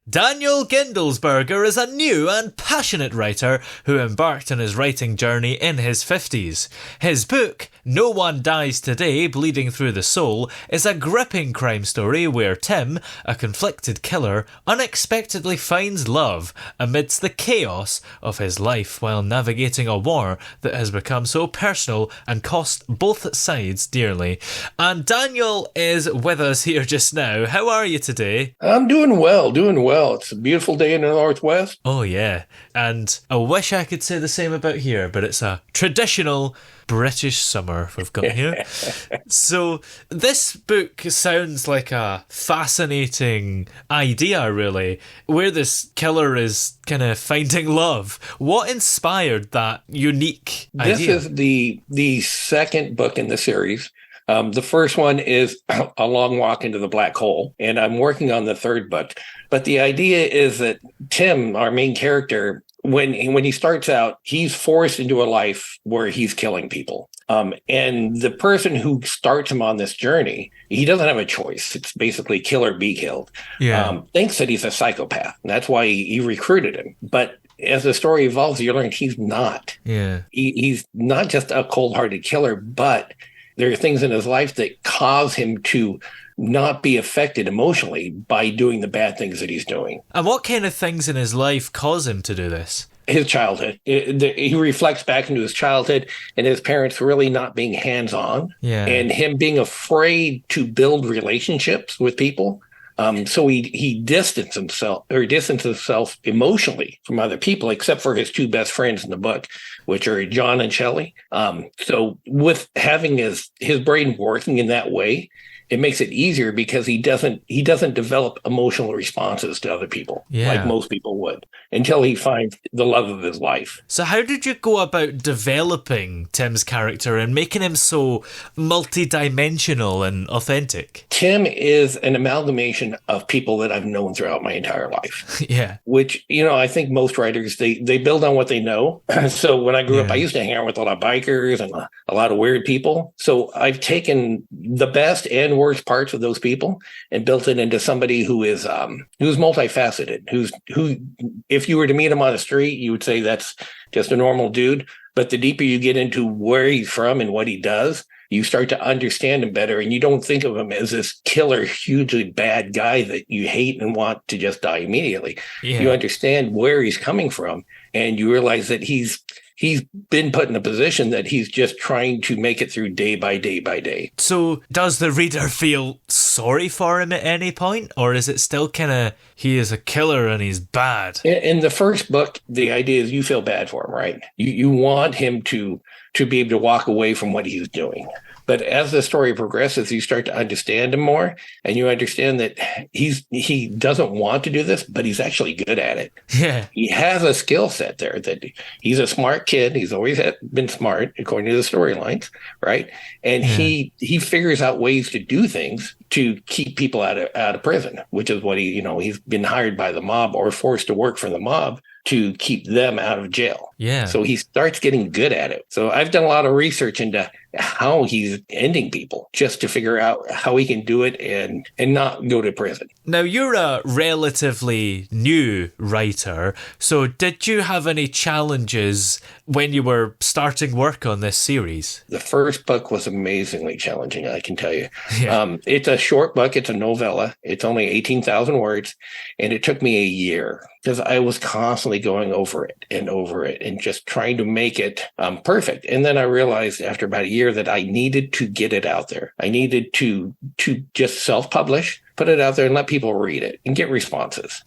Daniel Gindelsberger is a new and passionate writer who embarked on his writing journey in his 50s. His book, No One Dies Today, Bleeding Through the Soul, is a gripping crime story where Tim, a conflicted killer, unexpectedly finds love amidst the chaos of his life while navigating a war that has become so personal and cost both sides dearly. And Daniel is with us here just now. How are you today? I'm doing well. It's a beautiful day in the Northwest. Oh, yeah. And I wish I could say the same about here, but it's a traditional British summer we've got here. So this book sounds like a fascinating idea, really, where this killer is kind of finding love. What inspired that unique idea? This is the second book in the series. The first one is A Long Walk into the Black Hole, and I'm working on the third book. But the idea is that Tim, our main character, when he starts out, he's forced into a life where he's killing people. And the person who starts him on this journey, he doesn't have a choice. It's basically kill or be killed. Yeah. Thinks that he's a psychopath. And that's why he recruited him. But as the story evolves, you learn he's not. Yeah. He's not just a cold-hearted killer, but there are things in his life that cause him to not be affected emotionally by doing the bad things that he's doing. And what kind of things in his life cause him to do this? His childhood. He reflects back into his childhood and his parents really not being hands-on, and him being afraid to build relationships with people. So he distanced himself emotionally from other people, except for his two best friends in the book, which are John and Shelley. So with having his brain working in that way, it makes it easier because he doesn't develop emotional responses to other people like most people would until he finds the love of his life. So how did you go about developing Tim's character and making him so multi-dimensional and authentic? Tim is an amalgamation of people that I've known throughout my entire life. Yeah. Which, I think most writers, they build on what they know. So when I grew up, I used to hang out with a lot of bikers and a lot of weird people. So I've taken the best and worst parts of those people and built it into somebody who's multifaceted, who if you were to meet him on the street, you would say that's just a normal dude. But the deeper you get into where he's from and what he does, you start to understand him better, and you don't think of him as this killer, hugely bad guy that you hate and want to just die immediately. Yeah. You understand where he's coming from, and you realize that he's been put in a position that he's just trying to make it through day by day by day. So does the reader feel sorry for him at any point? Or is it still kind of, he is a killer and he's bad? In the first book, the idea is you feel bad for him, right? You want him to be able to walk away from what he's doing. But as the story progresses, you start to understand him more, and you understand that he doesn't want to do this, but he's actually good at it. Yeah. He has a skill set there that he's a smart kid. He's always been smart, according to the storylines, right? And he figures out ways to do things to keep people out of prison, which is what he's been hired by the mob or forced to work for the mob to keep them out of jail. Yeah. So he starts getting good at it. So I've done a lot of research into how he's ending people just to figure out how he can do it and not go to prison. Now, you're a relatively new writer, so did you have any challenges when you were starting work on this series? The first book was amazingly challenging, I can tell you. Yeah. It's a short book. It's a novella. It's only 18,000 words, and it took me a year because I was constantly going over it and just trying to make it perfect. And then I realized after about a year that I needed to get it out there. I needed to just self-publish, put it out there and let people read it and get responses.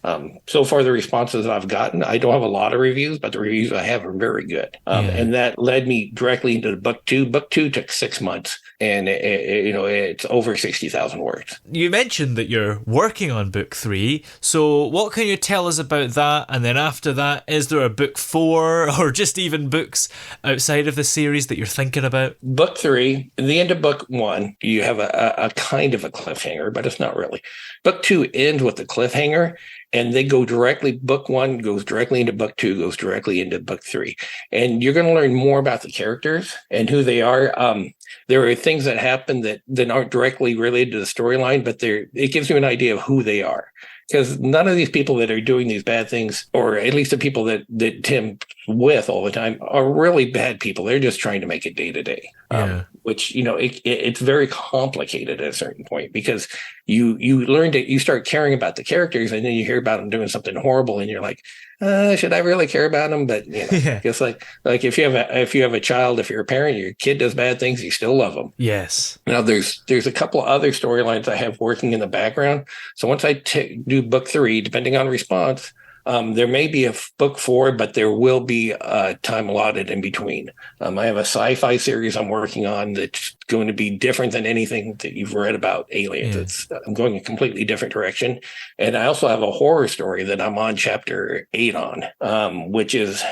So far, the responses I've gotten, I don't have a lot of reviews, but the reviews I have are very good. And that led me directly into book two. Book two took 6 months, and it's over 60,000 words. You mentioned that you're working on book 3. So what can you tell us about that? And then after that, is there a book 4 or just even books outside of the series that you're thinking about? Book 3, in the end of book 1, you have a kind of a cliffhanger, but it's not really. Book 2 ends with a cliffhanger, and they go directly, book 1 goes directly into book 2, goes directly into book 3. And you're going to learn more about the characters and who they are. There are things that happen that aren't directly related to the storyline, but it gives you an idea of who they are. because none of these people that are doing these bad things, or at least the people that Tim with all the time, are really bad people. They're just trying to make it day to day. Which, it's very complicated at a certain point, because you start caring about the characters, and then you hear about them doing something horrible, and you're like, should I really care about them? But it's like if you have a child, if you're a parent, your kid does bad things, you still love them. Yes. Now there's a couple other storylines I have working in the background. So once I do book 3, depending on response, there may be a book 4, but there will be time allotted in between. I have a sci-fi series I'm working on that's going to be different than anything that you've read about aliens. I'm going a completely different direction. And I also have a horror story that I'm on chapter 8 on, which is...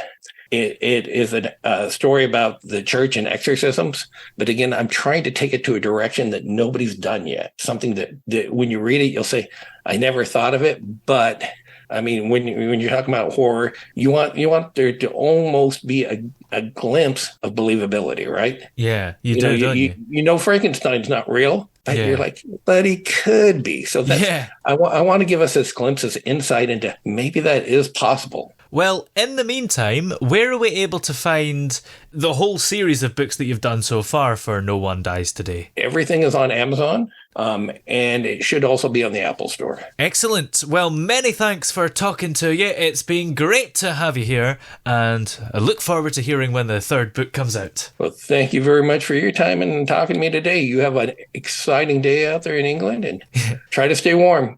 It is a story about the church and exorcisms. But again, I'm trying to take it to a direction that nobody's done yet. Something that when you read it, you'll say, I never thought of it. But I mean, when you're talking about horror, you want there to almost be a glimpse of believability, right? Yeah, you do, don't you? You know Frankenstein's not real. But you're like, but he could be. So that's, I want to give us this glimpse, this insight into maybe that is possible. Well, in the meantime, where are we able to find the whole series of books that you've done so far for No One Dies Today? Everything is on Amazon, and it should also be on the Apple Store. Excellent. Well, many thanks for talking to you. It's been great to have you here, and I look forward to hearing when the 3rd book comes out. Well, thank you very much for your time and talking to me today. You have an exciting day out there in England, and try to stay warm.